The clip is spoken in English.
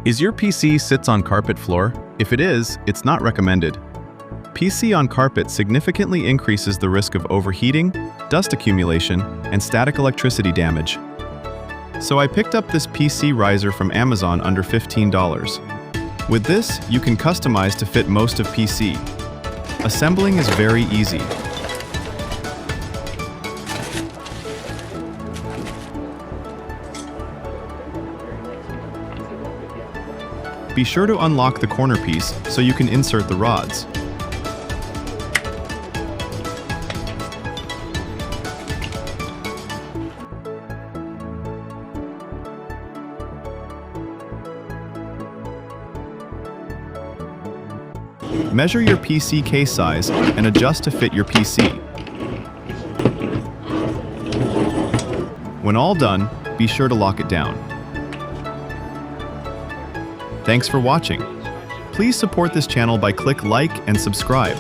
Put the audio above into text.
Is your PC sits on carpet floor? If it is, it's not recommended. PC on carpet significantly increases the risk of overheating, dust accumulation, and static electricity damage. So I picked up this PC riser from Amazon under $15. With this, you can customize to fit most of PC. Assembling is very easy. Be sure to unlock the corner piece so you can insert the rods. Measure your PC case size and adjust to fit your PC. When all done, be sure to lock it down. Thanks for watching. Please support this channel by click like and subscribe.